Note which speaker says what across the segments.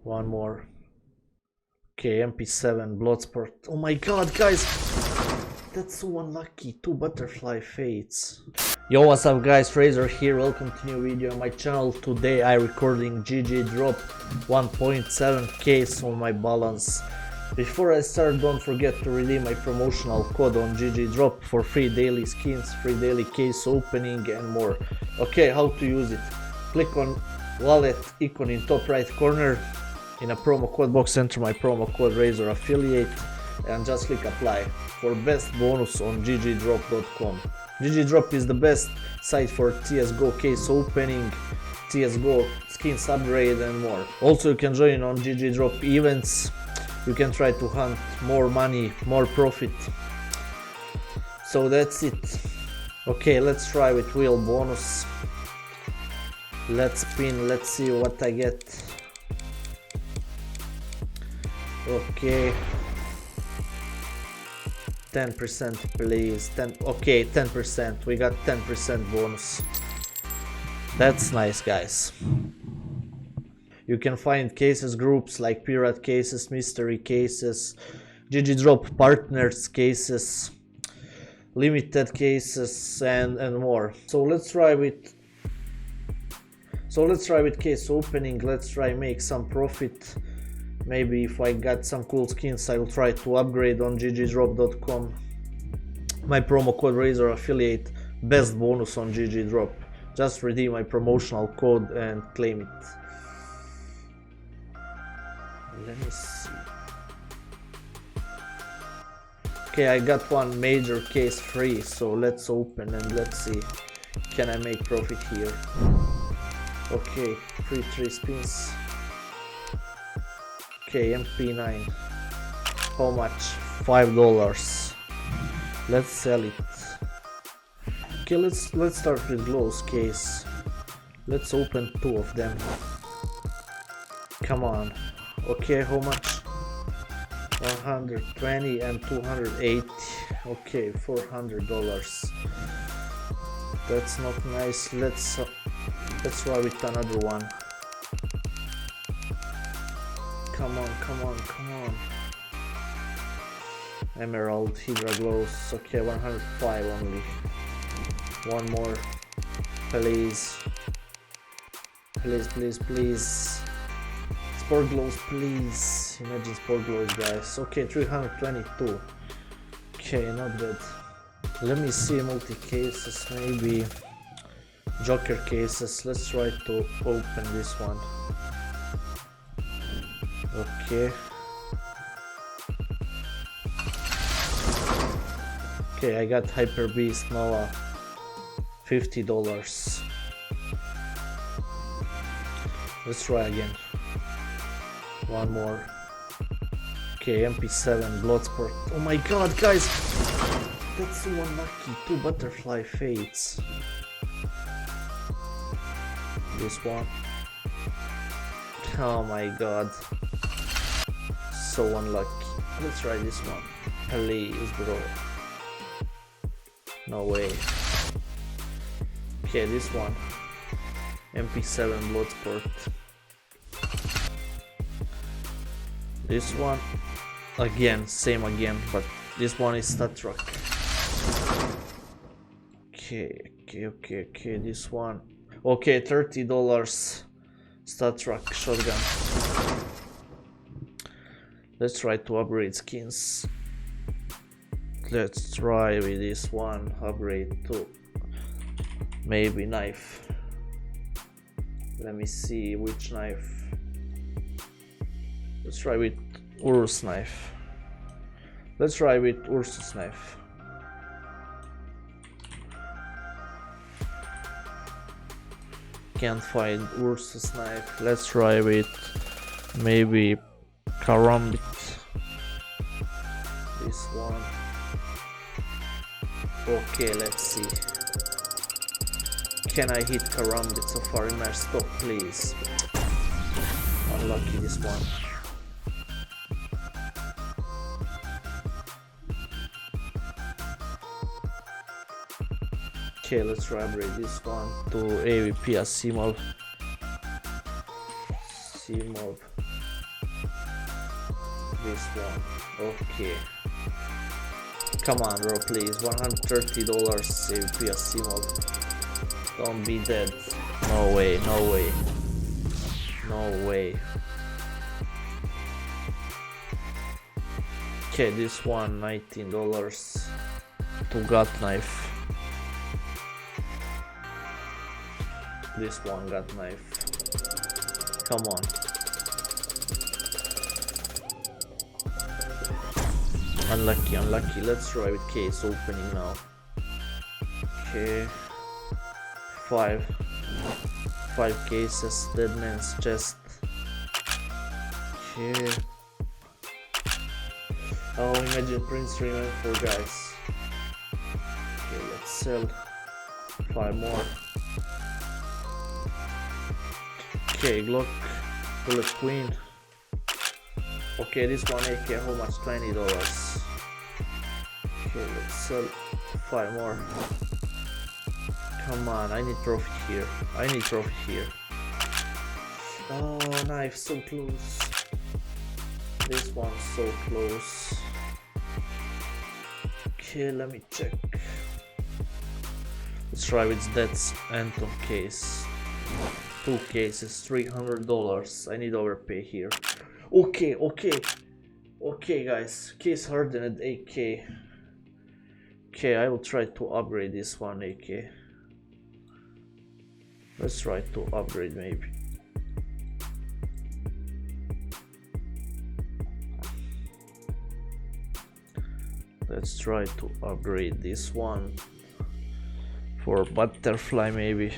Speaker 1: One more. Okay, MP7 Bloodsport. Oh my god, guys! That's so unlucky. 2 butterfly fates. Yo, what's up guys, Fraser here, welcome to new video on my channel. Today I recording Ggdrop 1.7k on my balance. Before I start, don't forget to redeem my promotional code on Ggdrop for free daily skins, free daily case opening and more. Okay, how to use it? Click on wallet icon in top right corner. In a promo code box, enter my promo code Razor Affiliate and just click apply for best bonus on ggdrop.com. Ggdrop is the best site for CSGO case opening, CSGO skins upgrade and more. Also you can join on Ggdrop events, you can try to hunt more money, more profit. So that's it. Okay, let's try with wheel bonus. Let's spin, let's see what I get. Okay, 10% please. 10. Okay, 10%. We got 10% bonus. That's nice, guys. You can find cases groups like pirate cases, mystery cases, Ggdrop partners cases, limited cases and more. So let's try with case opening. Let's try make some profit. Maybe if I got some cool skins, I will try to upgrade on ggdrop.com. My promo code Razor Affiliate, best bonus on Ggdrop. Just redeem my promotional code and claim it. Let me see. Okay, I got one major case free, so let's open and let's see. Can I make profit here? Okay, free 3 spins. Okay, MP9. How much? $5. Let's sell it. Okay, let's start with glows case. Let's open 2 of them. Come on. Okay, how much? 120 and 280. Okay, $400. That's not nice. Let's try with another one. Come on, come on, come on. Emerald, Hydra glows. Okay, 105 only. One more. Please. Please, please, please. Sport glows, please. Imagine sport glows, guys. Okay, 322. Okay, not bad. Let me see multi cases, maybe Joker cases. Let's try to open this one. Okay. Okay, I got Hyper Beast Nova, $50. Let's try again. One more. Okay, MP7 Bloodsport. Oh my god, guys! That's so unlucky. 2 butterfly fates. This one. Oh my god. So unlucky. Let's try this one. Please, bro. No way. Okay, this one. MP7 Bloodsport. This one. Again, same again, but this one is stat truck. Okay, this one. Okay, $30. Stat truck shotgun. Let's try to upgrade skins. Let's try with this one. Upgrade to maybe knife. Let me see which knife. Let's try with Urus knife. Let's try with Ursus knife. Can't find Ursus knife. Let's try with maybe Karambit. This one. Okay, let's see. Can I hit Karambit so far in my stock, please? Unlucky this one. Okay, let's upgrade this one to AVP as Simov. This one. Okay. Come on, bro, please. $130 CVP mod. Don't be dead. No way, no way. No way. Okay, this one, $19 to gut knife. This one got knife. Come on. Unlucky, unlucky. Let's try with case opening now. Okay. Five cases. Dead man's chest. Okay. Oh, imagine Prince Remember, guys. Okay, let's sell 5 more. Okay, Glock, Bullet Queen. Okay, this one AK, how much? $20. Okay, let's sell 5 more. Come on, I need profit here. I need profit here. Oh, knife, so close. This one's so close. Okay, let me check. Let's try with Death's Anthem case. 2 cases, $300. I need overpay here. Okay, okay. Okay, guys. Case hardened AK. Okay, I will try to upgrade this one AK. Let's try to upgrade maybe. Let's try to upgrade this one for butterfly maybe.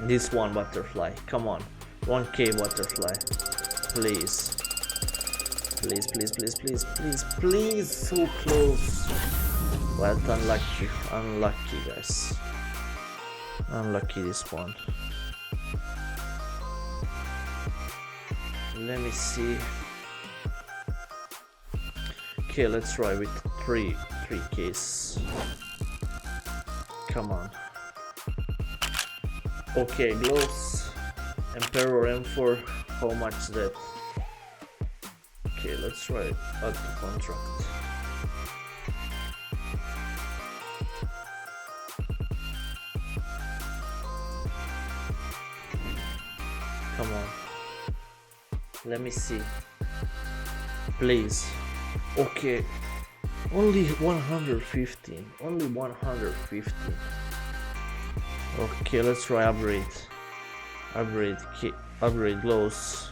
Speaker 1: This one butterfly, come on. 1k butterfly. Please. Please, please, please, please, please, please. So close. But unlucky. Unlucky, guys. Unlucky this one. Let me see. Okay, let's try with three case. Come on. Okay, gloves. Emperor M4. How much is that? Okay, let's try it. Add to contract. Come on. Let me see. Please. Okay. Only 115. Only 115. Okay, let's try upgrade. Upgrade gloves.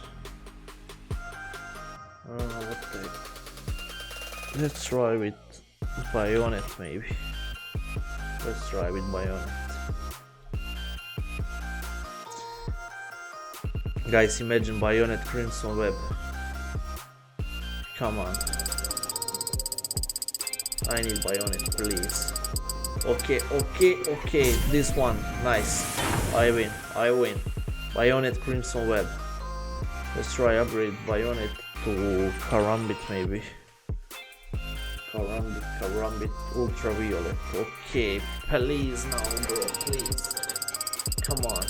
Speaker 1: What the... Let's try with bayonet maybe. Let's try with bayonet. Guys, imagine bayonet crimson web. Come on. I need bayonet, please. Okay, okay, okay. This one, nice. I win. Bayonet crimson web. Let's try upgrade bayonet to karambit maybe. Karambit ultraviolet. Okay, please now, bro, please. Come on,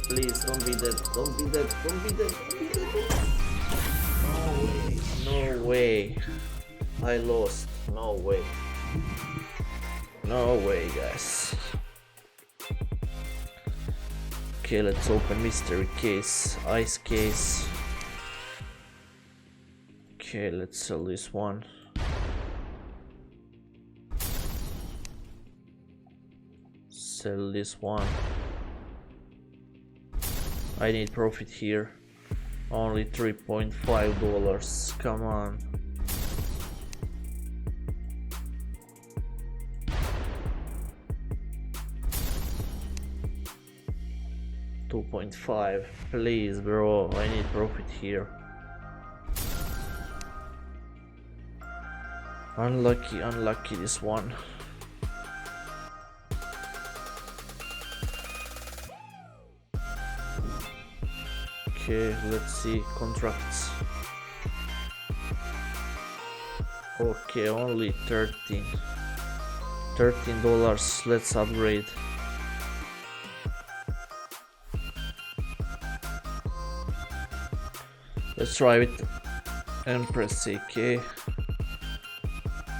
Speaker 1: please don't be dead. Don't be dead. Don't be dead. Don't be dead. No way. No way. I lost. No way. No way, guys. Okay, let's open mystery case, ice case. Okay, let's sell this one. Sell this one. I need profit here. Only $3.5. Come on. $2.5. Please, bro. I need profit here. Unlucky this one. Okay, let's see contracts. Okay, only $13. $13. Let's upgrade. Let's try with Empress AK.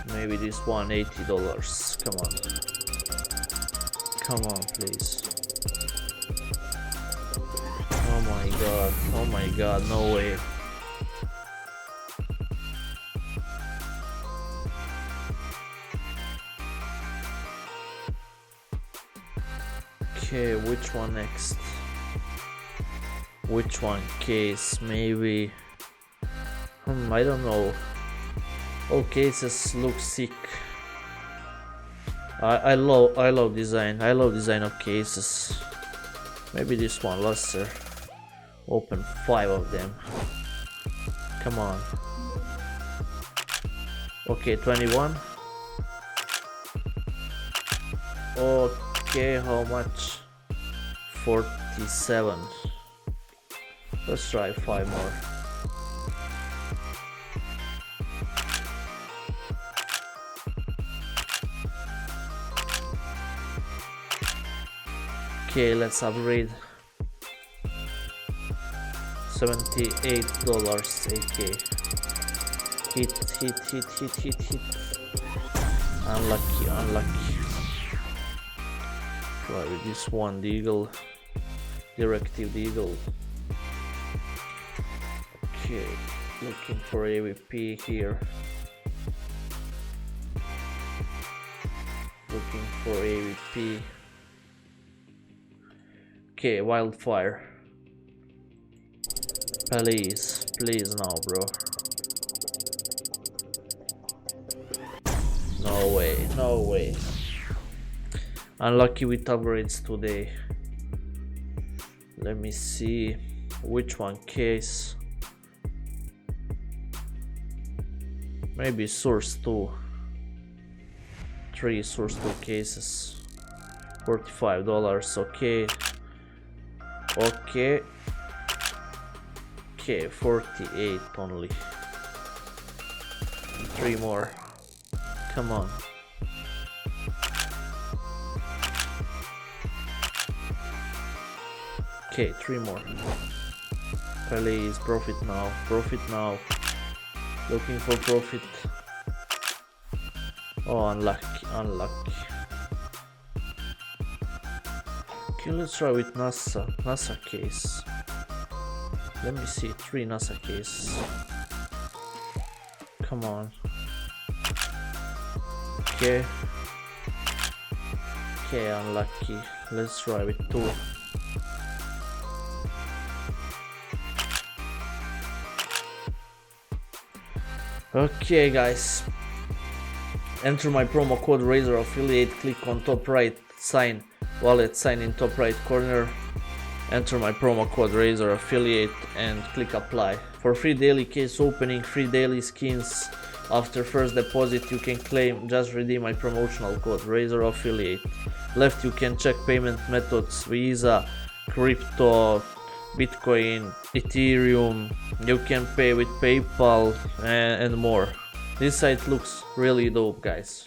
Speaker 1: Maybe this one, $80. Come on. Come on, please. Oh my god. Oh my god, no way. Okay, which one next? Which one case? Maybe. I don't know. All cases look sick. I love design. I love design of cases. Maybe this one, Luster. Open 5 of them. Come on. Okay, 21. Okay, how much? 47. Let's try 5 more. Okay, let's upgrade. $78 AK. Hit. Unlucky. Try with this one, the Eagle. Directive Eagle. Okay, looking for AVP here. Looking for AVP. Okay, Wildfire. Please now, bro. No way. Unlucky with upgrades today. Let me see which one case. Maybe Source 2. 3 Source 2 cases. $45. Okay, 48 only. 3 more. Come on. Okay, 3 more. Please, profit now. Looking for profit. Oh, unlucky. Okay, let's try with NASA case. Let me see, 3 NASA cases. Come on. Okay, unlucky. Let's try with 2. Okay, guys. Enter my promo code Razor affiliate. Click on top right sign. Wallet sign in top right corner. Enter my promo code Razor affiliate and click apply. For free daily case opening, free daily skins after first deposit you can claim. Just redeem my promotional code Razor affiliate. Left you can check payment methods: Visa, crypto, Bitcoin, Ethereum. You can pay with PayPal and more. This site looks really dope, guys.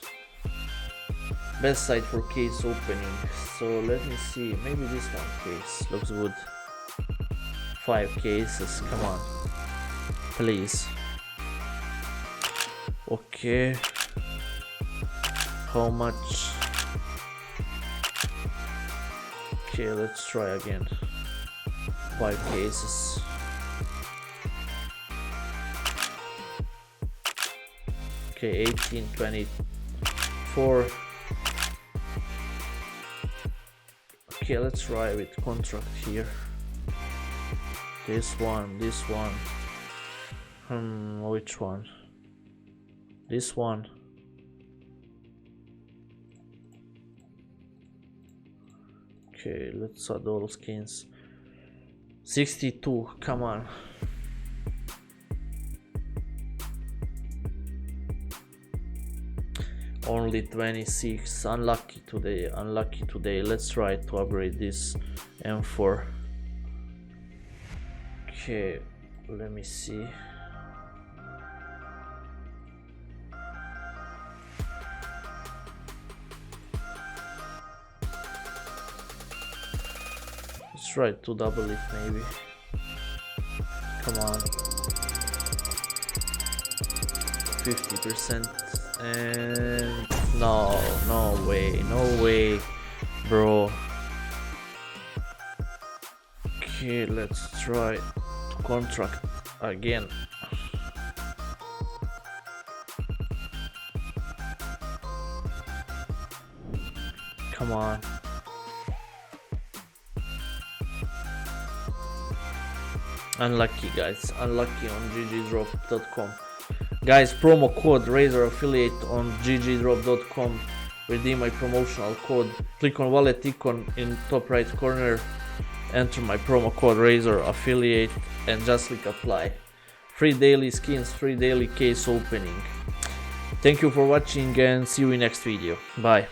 Speaker 1: Best site for case opening. So let me see, maybe this one case looks good. 5 cases, come on, please. Okay, how much? Okay, let's try again. 5 cases. Okay, 18, 24. Okay, let's try with contract here. This one. Which one? This one. Okay, let's add all skins. 62, come on. Only 26, unlucky today. Let's try to upgrade this M4. Okay, let me see. Let's try to double it maybe. Come on. 50%. And no way, bro. Okay, let's try to contract again. Come on. Unlucky, guys, unlucky on ggdrop.com. Guys, promo code Razor affiliate on ggdrop.com. Redeem my promotional code. Click on wallet icon in top right corner. Enter my promo code Razor affiliate and just click apply. Free daily skins, free daily case opening. Thank you for watching and see you in next video. Bye.